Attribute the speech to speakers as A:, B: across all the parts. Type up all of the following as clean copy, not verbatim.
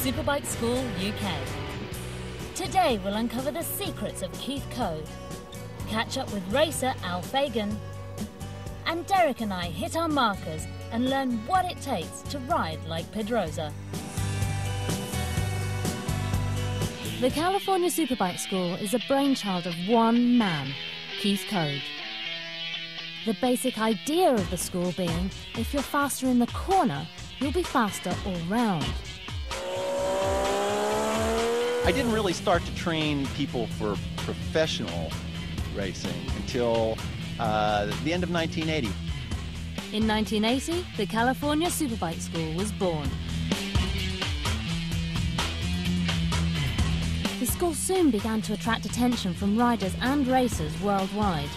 A: Superbike School UK. Today we'll uncover the secrets of Keith Code, catch up with racer Al Fagan, and Derek and I hit our markers and learn what it takes to ride like Pedrosa. The California Superbike School is a brainchild of one man, Keith Code. The basic idea of the school being, if you're faster in the corner, you'll be faster all round.
B: I didn't really start to train people for professional racing until the end of 1980.
A: In 1980, the California Superbike School was born. The school soon began to attract attention from riders and racers worldwide.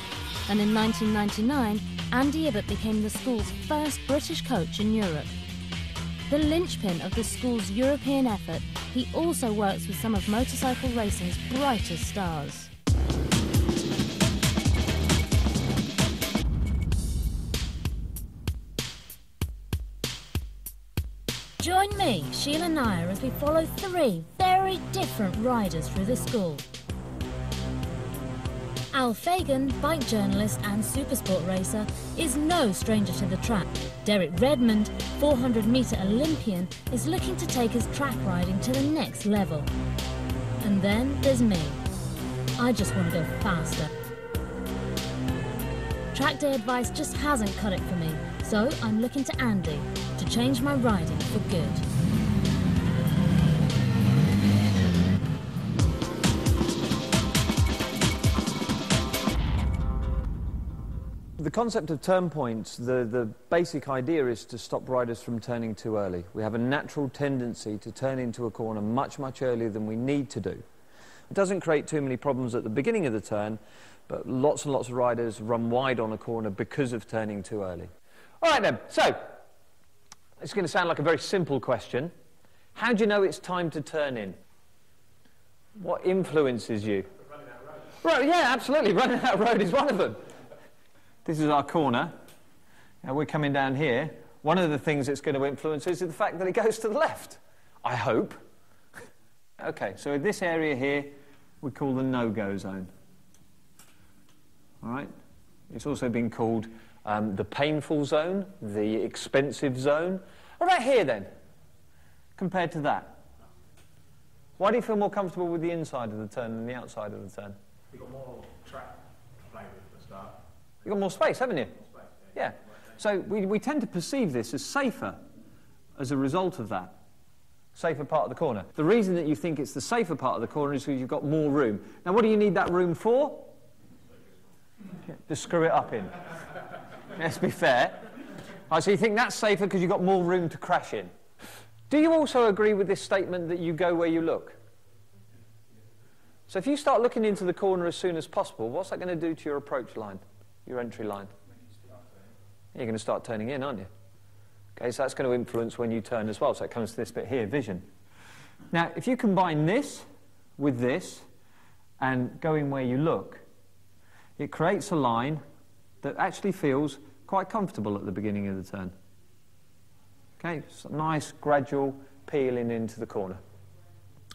A: And in 1999, Andy Ibbott became the school's first British coach in Europe. The linchpin of the school's European effort, he also works with some of motorcycle racing's brightest stars. Join me, Sheila Nair, as we follow three very different riders through the school. Al Fagan, bike journalist and supersport racer, is no stranger to the track. Derek Redmond, 400-metre Olympian, is looking to take his track riding to the next level. And then there's me. I just want to go faster. Track day advice just hasn't cut it for me, so I'm looking to Andy to change my riding for good.
C: The concept of turn points, the basic idea is to stop riders from turning too early. We have a natural tendency to turn into a corner much, much earlier than we need to do. It doesn't create too many problems at the beginning of the turn, but lots and lots of riders run wide on a corner because of turning too early. All right then, so, it's going to sound like a very simple question. How do you know it's time to turn in? What influences you?
D: Running out road.
C: Right, yeah, absolutely. Running out road is one of them. This is our corner. Now we're coming down here. One of the things that's going to influence is the fact that it goes to the left, I hope. Okay, so in this area here, we call the no-go zone. All right? It's also been called the painful zone, the expensive zone. What about here then, compared to that? Why do you feel more comfortable with the inside of the turn than the outside of the turn?
D: You've got more track to play with at the start.
C: You've got more space, haven't you?
D: More space,
C: Yeah. So we tend to perceive this as safer as a result of that. Safer part of the corner. The reason that you think it's the safer part of the corner is because you've got more room. Now, what do you need that room for? To screw it up in. Let's be fair. All right, so you think that's safer because you've got more room to crash in. Do you also agree with this statement that you go where you look? So if you start looking into the corner as soon as possible, what's that going to do to your approach line, your entry line? You're going to start turning in, aren't you? Okay, so that's going to influence when you turn as well. So it comes to this bit here, vision. Now, if you combine this with this and going where you look, it creates a line that actually feels quite comfortable at the beginning of the turn. Okay, it's a nice gradual peeling into the corner.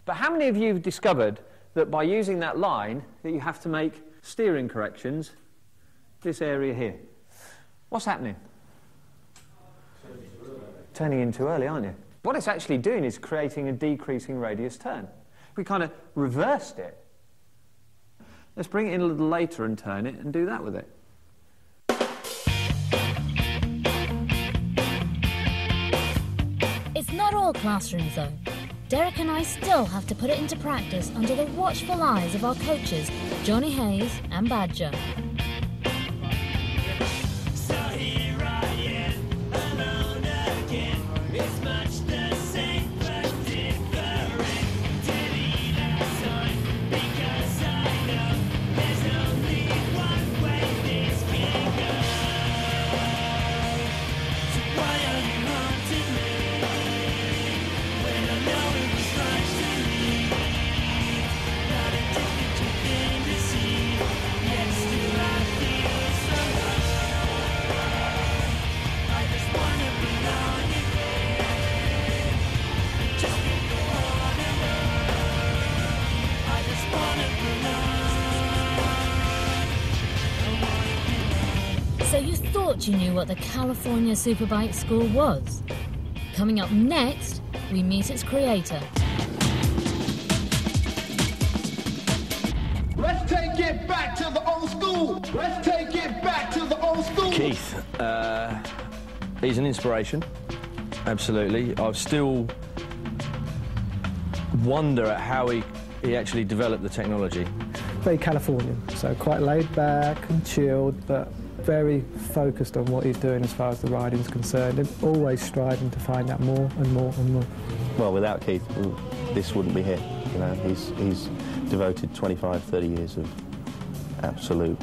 C: But how many of you have discovered that by using that line that you have to make steering corrections this area here? What's happening? Turning in too early, aren't you? What it's actually doing is creating a decreasing radius turn. We kind of reversed it. Let's bring it in a little later and turn it and do that with it.
A: It's not all classroom though. Derek and I still have to put it into practice under the watchful eyes of our coaches, Johnny Hayes and Badger.
E: Yes,
A: thought you knew what the California Superbike School was. Coming up next, we meet its creator.
E: Let's take it back to the old school. Let's take it back to the old school.
F: Keith, he's an inspiration, absolutely. I still wonder at how he actually developed the technology.
G: Very Californian, so quite laid back and chilled, but very focused on what he's doing as far as the riding's concerned, and always striving to find out more and more and more.
H: Well, without Keith, this wouldn't be here. You know, he's devoted 25, 30 years of absolute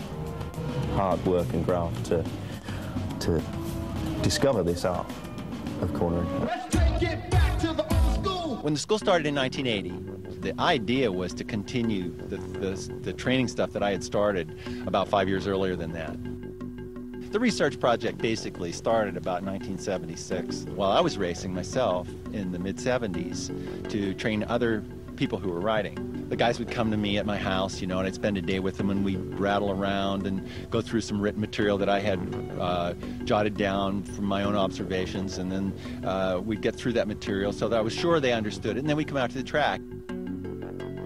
H: hard work and graft to discover this art of cornering.
E: Let's take it back to the old school.
B: When the school started in 1980, the idea was to continue the training stuff that I had started about 5 years earlier than that. The research project basically started about 1976 while I was racing myself in the mid-70s to train other people who were riding. The guys would come to me at my house, you know, and I'd spend a day with them and we'd rattle around and go through some written material that I had jotted down from my own observations, and then we'd get through that material so that I was sure they understood it, and then we'd come out to the track.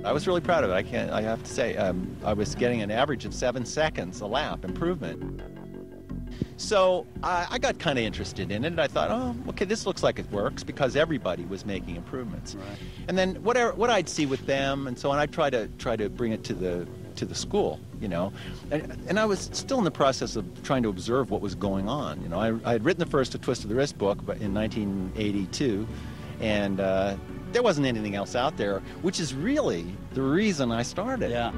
B: I was really proud of it, I have to say. I was getting an average of 7 seconds a lap improvement. So I got kind of interested in it, and I thought, oh, okay, this looks like it works, because everybody was making improvements. Right. And then what I'd see with them and so on, I'd try to bring it to the school, you know. And I was still in the process of trying to observe what was going on. You know, I had written the first A Twist of the Wrist book in 1982, and there wasn't anything else out there, which is really the reason I started.
F: Yeah.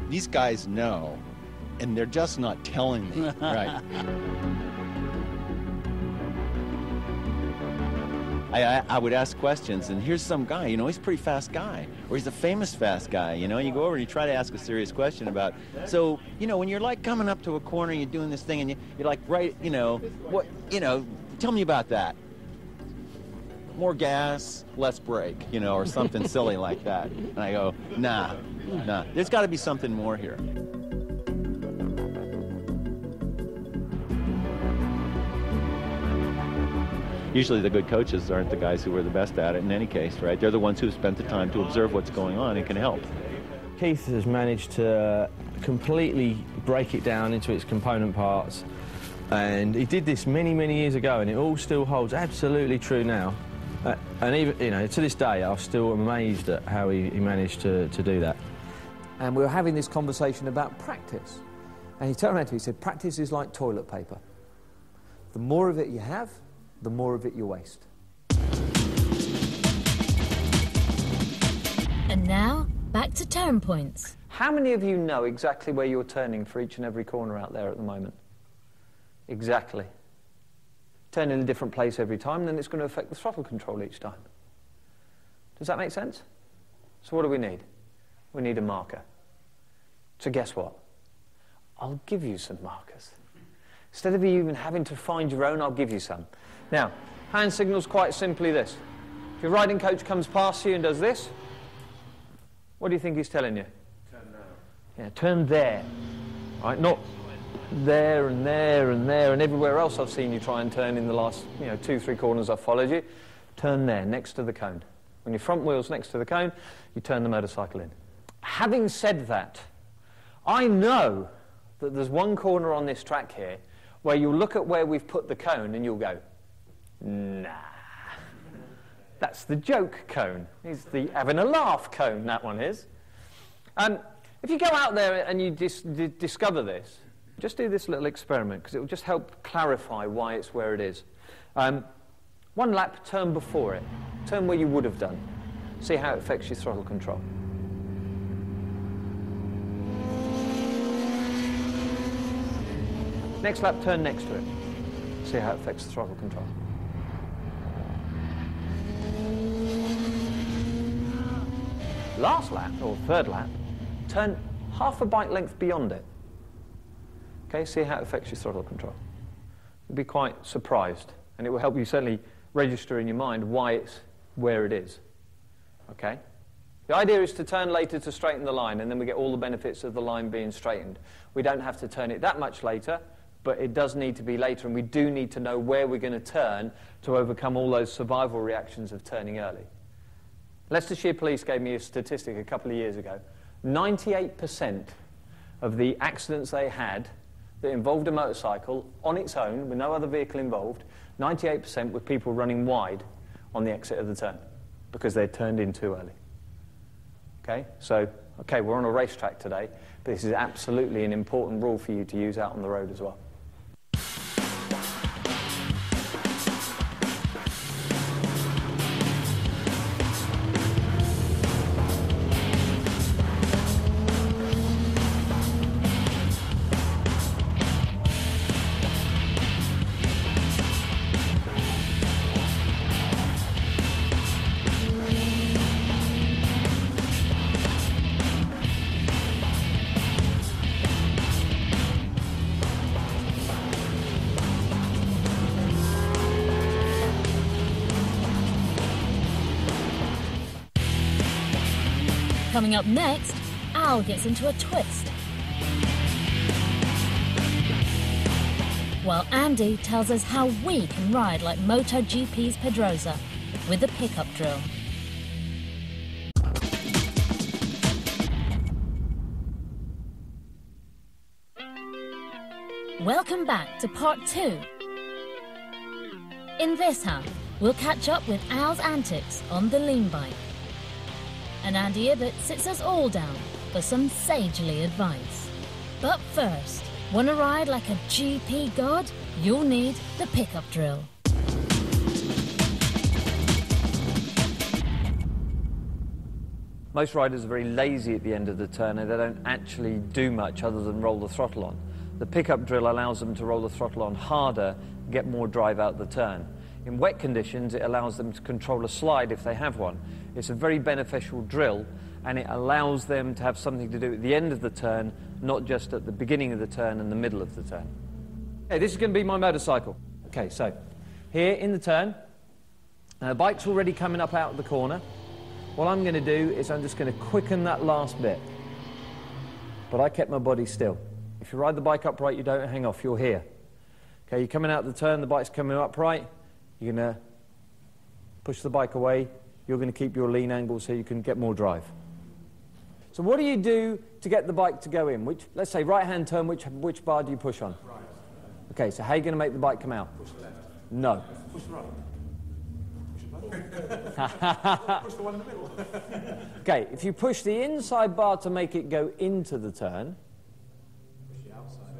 B: These guys know, and they're just not telling me, right? I would ask questions, and here's some guy, you know, he's a pretty fast guy, or he's a famous fast guy, you know. You go over and you try to ask a serious question about, so, you know, when you're like coming up to a corner, you're doing this thing, and you're like, right, you know, what, you know, tell me about that. More gas, less brake, you know, or something silly like that. And I go, nah, there's got to be something more here. Usually the good coaches aren't the guys who are the best at it in any case, right? They're the ones who have spent the time to observe what's going on and can help.
F: Keith has managed to completely break it down into its component parts, and he did this many, many years ago, and it all still holds absolutely true now. And even, you know, to this day, I'm still amazed at how he managed to do that.
C: And we were having this conversation about practice. And he turned around to me and said, practice is like toilet paper. The more of it you have, the more of it you waste.
A: And now, back to turn points.
C: How many of you know exactly where you're turning for each and every corner out there at the moment? Exactly. Turn in a different place every time, then it's going to affect the throttle control each time. Does that make sense? So what do we need? We need a marker. So guess what? I'll give you some markers. Instead of you even having to find your own, I'll give you some. Now, hand signal's quite simply this. If your riding coach comes past you and does this, what do you think he's telling you?
D: Turn there.
C: Yeah, turn there. Right, not there and there and there and everywhere else I've seen you try and turn in the last, 2-3 corners I've followed you. Turn there, next to the cone. When your front wheel's next to the cone, you turn the motorcycle in. Having said that, I know that there's one corner on this track here where you'll look at where we've put the cone and you'll go, nah. That's the joke cone. It's the having a laugh cone, that one is. If you go out there and you discover this, just do this little experiment, because it will just help clarify why it's where it is. One lap, turn before it. Turn where you would have done. See how it affects your throttle control. Next lap, turn next to it. See how it affects the throttle control. Last lap, or third lap, turn half a bike length beyond it. Okay, see how it affects your throttle control. You'll be quite surprised, and it will help you certainly register in your mind why it's where it is. Okay? The idea is to turn later to straighten the line, and then we get all the benefits of the line being straightened. We don't have to turn it that much later, but it does need to be later, and we do need to know where we're going to turn to overcome all those survival reactions of turning early. Leicestershire Police gave me a statistic a couple of years ago. 98% of the accidents they had that involved a motorcycle on its own, with no other vehicle involved, 98% were people running wide on the exit of the turn because they'd turned in too early. Okay, so, we're on a racetrack today, but this is absolutely an important rule for you to use out on the road as well.
A: Coming up next, Al gets into a twist, while Andy tells us how we can ride like MotoGP's Pedrosa with the pickup drill. Welcome back to part 2. In this half, we'll catch up with Al's antics on the lean bike. And Andy Ibbott sits us all down for some sagely advice. But first, want to ride like a GP god? You'll need the pickup drill.
C: Most riders are very lazy at the end of the turn, and they don't actually do much other than roll the throttle on. The pickup drill allows them to roll the throttle on harder, get more drive out the turn. In wet conditions, it allows them to control a slide if they have one. It's a very beneficial drill, and it allows them to have something to do at the end of the turn, not just at the beginning of the turn and the middle of the turn. Okay, this is going to be my motorcycle. Okay, so here in the turn, the bike's already coming up out of the corner. What I'm going to do is I'm just going to quicken that last bit. But I kept my body still. If you ride the bike upright, you don't hang off, you're here. Okay, you're coming out of the turn, the bike's coming upright, you're going to push the bike away. You're going to keep your lean angle so you can get more drive. So what do you do to get the bike to go in? Let's say right-hand turn, which bar do you push on? Right. Okay, so how are you going to make the bike come out?
D: Push the left.
C: No.
D: Push the right. Push the one in the middle.
C: Okay, if you push the inside bar to make it go into the turn.
D: Push the outside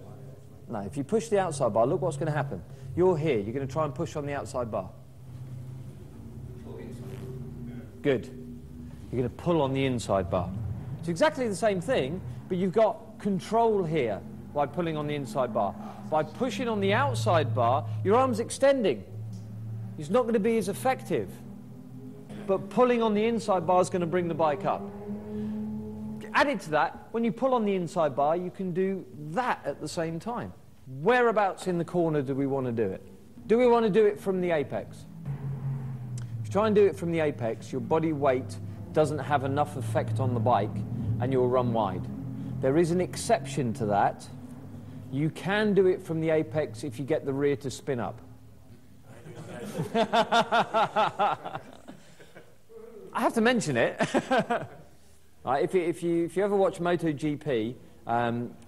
D: bar.
C: No, if you push the outside bar, look what's going to happen. You're here, you're going to try and push on the outside bar. Good. You're going to pull on the inside bar. It's exactly the same thing, but you've got control here by pulling on the inside bar. By pushing on the outside bar, your arm's extending. It's not going to be as effective. But pulling on the inside bar is going to bring the bike up. Added to that, when you pull on the inside bar, you can do that at the same time. Whereabouts in the corner do we want to do it? Do we want to do it from the apex? If you try and do it from the apex, your body weight doesn't have enough effect on the bike and you'll run wide. There is an exception to that. You can do it from the apex if you get the rear to spin up. I have to mention it. Right, if you ever watch MotoGP,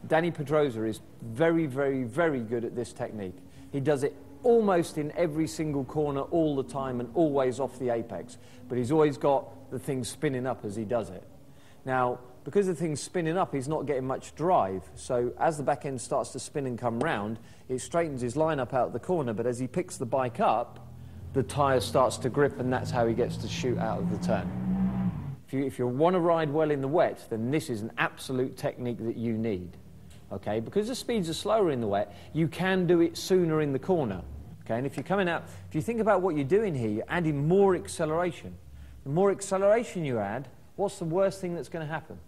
C: Danny Pedrosa is very, very, very good at this technique. He does it almost in every single corner all the time and always off the apex. But he's always got the thing spinning up as he does it. Now, because the thing's spinning up, he's not getting much drive. So as the back end starts to spin and come round, it straightens his line up out of the corner. But as he picks the bike up, the tyre starts to grip, and that's how he gets to shoot out of the turn. If you want to ride well in the wet, then this is an absolute technique that you need. Okay, because the speeds are slower in the wet, you can do it sooner in the corner. Okay, and if you're coming out, if you think about what you're doing here, you're adding more acceleration. The more acceleration you add, what's the worst thing that's going to happen?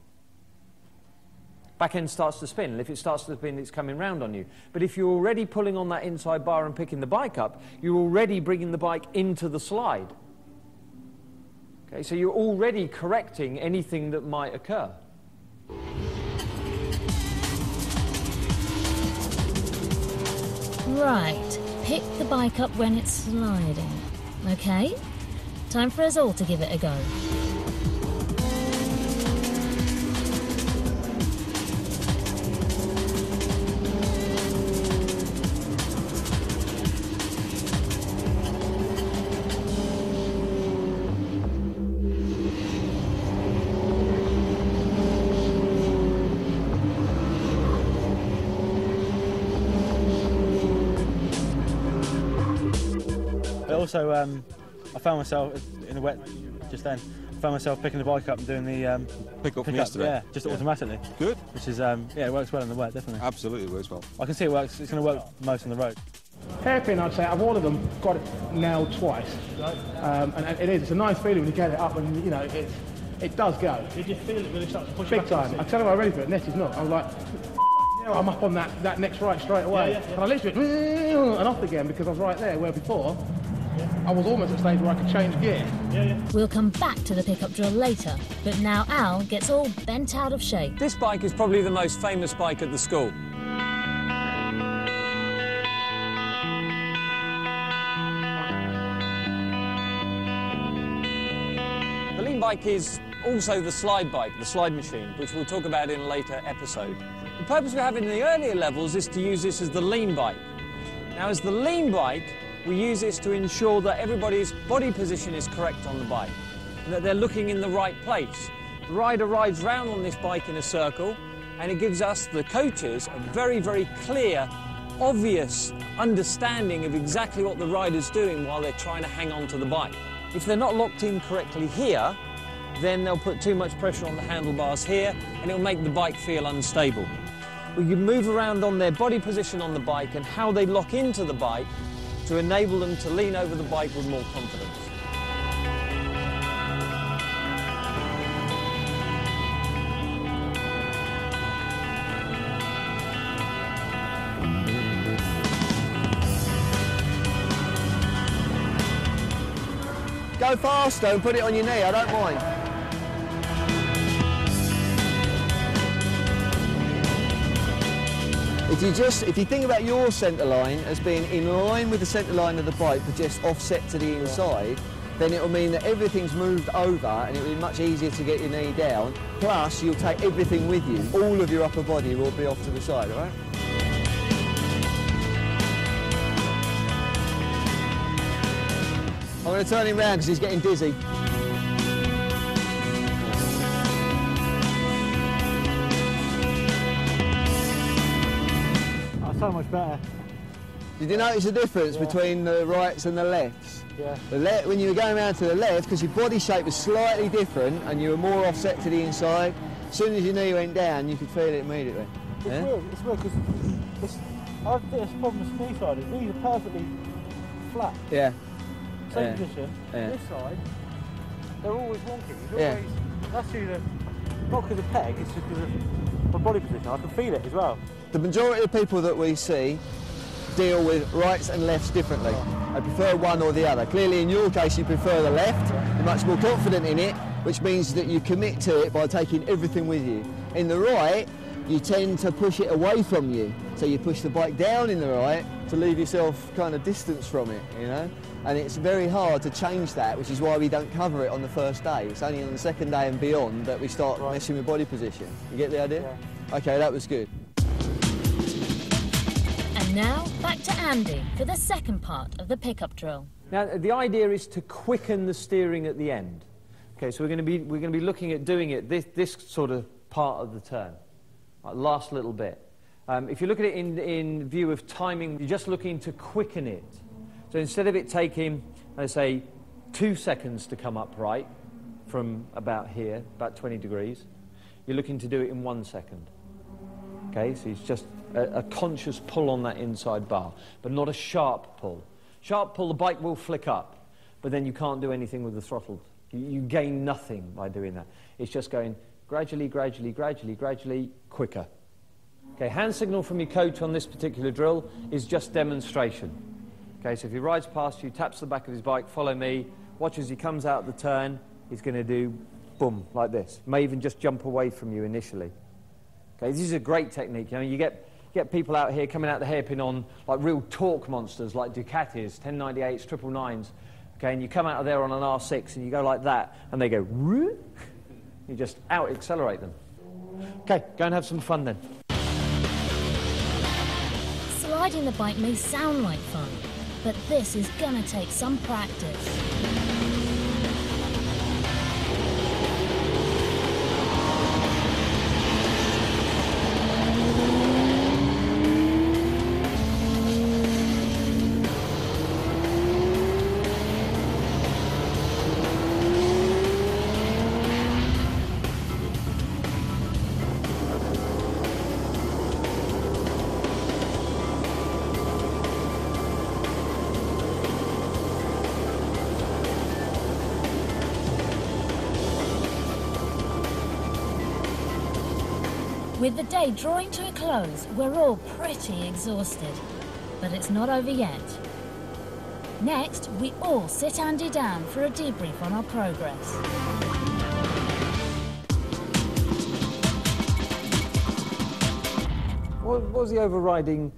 C: Back end starts to spin, and if it starts to spin, it's coming round on you. But if you're already pulling on that inside bar and picking the bike up, you're already bringing the bike into the slide. Okay, so you're already correcting anything that might occur.
A: Right, pick the bike up when it's sliding. Okay, time for us all to give it a go.
I: Also, I found myself in the wet just then. I found myself picking the bike up and doing the
J: pick up from yesterday.
I: Yeah, just automatically.
J: Good.
I: Which is yeah, it works well in the wet, definitely.
J: Absolutely works well.
I: I can see it works. It's going to work most on the road.
D: Hairpin, I'd say, I've all of them got it nailed twice. Right. And it is. It's a nice feeling when you get it up, and you know it does go. Did you feel it when it starts to push big time? I tell you, I'm ready for it. Nettie's not. I was like, I'm up on that next right straight away, yeah. And I literally and off again because I was right there. Where before, I was almost at a stage where I could change gear.
A: We'll come back to the pickup drill later, but now Al gets all bent out of shape.
C: This bike is probably the most famous bike at the school. The lean bike is also the slide bike, the slide machine, which we'll talk about in a later episode. The purpose we have in the earlier levels is to use this as the lean bike. Now, as the lean bike, we use this to ensure that everybody's body position is correct on the bike and that they're looking in the right place. The rider rides round on this bike in a circle, and it gives us, the coaches, a very, very clear, obvious understanding of exactly what the rider's doing while they're trying to hang on to the bike. If they're not locked in correctly here, then they'll put too much pressure on the handlebars here, and it'll make the bike feel unstable. We can move around on their body position on the bike and how they lock into the bike to enable them to lean over the bike with more confidence.
K: Go faster and put it on your knee, I don't mind. If you think about your centre line as being in line with the centre line of the bike but just offset to the inside, then it will mean that everything's moved over and it will be much easier to get your knee down. Plus, you'll take everything with you. All of your upper body will be off to the side, all right? I'm going to turn him round because he's getting dizzy.
I: So much better.
K: Did you notice the difference between the rights and the lefts?
I: Yeah.
K: When you were going around to the left, because your body shape was slightly different and you were more offset to the inside, as soon as your knee went down, you could feel it immediately.
I: It's weird because I think it's a problem with smooth siders. These are perfectly flat.
K: Yeah.
I: Same position. Yeah. This side, they're always wonky. Always, that's due to, not because of peg, it's just because of my body position. I can feel it as well.
K: The majority of people that we see deal with rights and lefts differently. They prefer one or the other. Clearly, in your case, you prefer the left. You're much more confident in it, which means that you commit to it by taking everything with you. In the right, you tend to push it away from you. So you push the bike down in the right to leave yourself kind of distance from it, you know? And it's very hard to change that, which is why we don't cover it on the first day. It's only on the second day and beyond that we start messing with body position. You get the idea? Yeah. Okay, that was good.
A: And now, back to Andy for the second part of the pickup drill.
C: Now, the idea is to quicken the steering at the end. Okay, so we're going to be looking at doing it this sort of part of the turn, like last little bit. If you look at it in view of timing, you're just looking to quicken it. So instead of it taking, let's say, 2 seconds to come upright from about here, about 20 degrees, you're looking to do it in 1 second. Okay, so it's just a conscious pull on that inside bar, but not a sharp pull. Sharp pull, the bike will flick up, but then you can't do anything with the throttle. You gain nothing by doing that. It's just going gradually, gradually, gradually, gradually, quicker. Okay, hand signal from your coach on this particular drill is just demonstration. Okay, so if he rides past you, taps the back of his bike, follow me, watch as he comes out the turn, he's going to do boom, like this. May even just jump away from you initially. Okay, this is a great technique. You know, you get people out here coming out the hairpin on like real torque monsters like Ducatis, 1098s, 999s. Okay, and you come out of there on an R6 and you go like that, and they go, whoo, you just out-accelerate them. Okay, go and have some fun then.
A: Sliding the bike may sound like fun, but this is gonna take some practice. With the day drawing to a close, we're all pretty exhausted. But it's not over yet. Next, we all sit Andy down for a debrief on our progress.
C: What was the overriding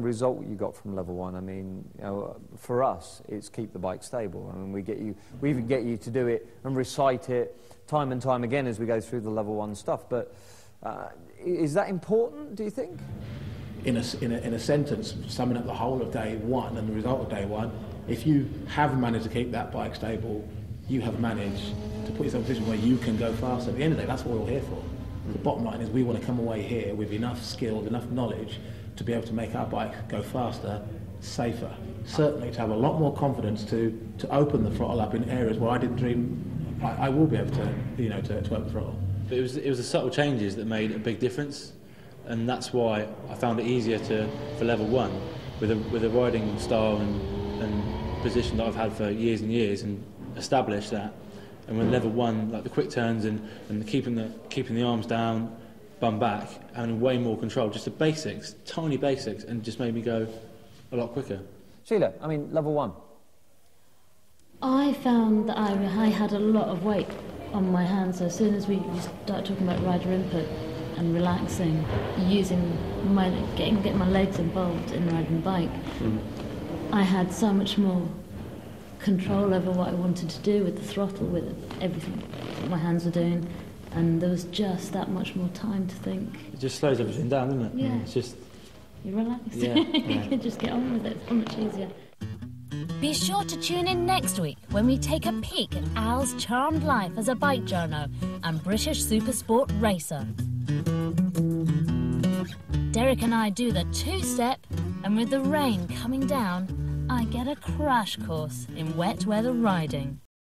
C: result you got from level 1? I mean, you know, for us, it's keep the bike stable. I mean, we even get you to do it and recite it time and time again as we go through the level 1 stuff. But is that important, do you think?
D: In a sentence, summing up the whole of day 1 and the result of day 1, if you have managed to keep that bike stable, you have managed to put yourself in a position where you can go faster. At the end of the day, that's what we're all here for. The bottom line is we want to come away here with enough skill, enough knowledge to be able to make our bike go faster, safer. Certainly to have a lot more confidence to open the throttle up in areas where I didn't dream I will be able to, you know, to open the throttle.
J: But it was the subtle changes that made a big difference, and that's why I found it easier for level 1 with a riding style and position that I've had for years and years, and established that. And when level 1, like the quick turns and keeping the arms down, bum back, and way more control, just the basics, tiny basics, and just made me go a lot quicker.
C: Sheila, I mean, level 1.
A: I found that I had a lot of weight on my hands. So as soon as we start talking about rider input and relaxing, getting my legs involved in riding the bike, I had so much more control over what I wanted to do with the throttle, with everything that my hands were doing, and there was just that much more time to think.
J: It just slows everything down, doesn't it?
A: Yeah.
J: It's just...
A: You're relaxed.
J: Yeah,
A: You can just get on with it. It's so much easier. Be sure to tune in next week when we take a peek at Al's charmed life as a bike journo and British supersport racer. Derek and I do the two-step, and with the rain coming down, I get a crash course in wet weather riding.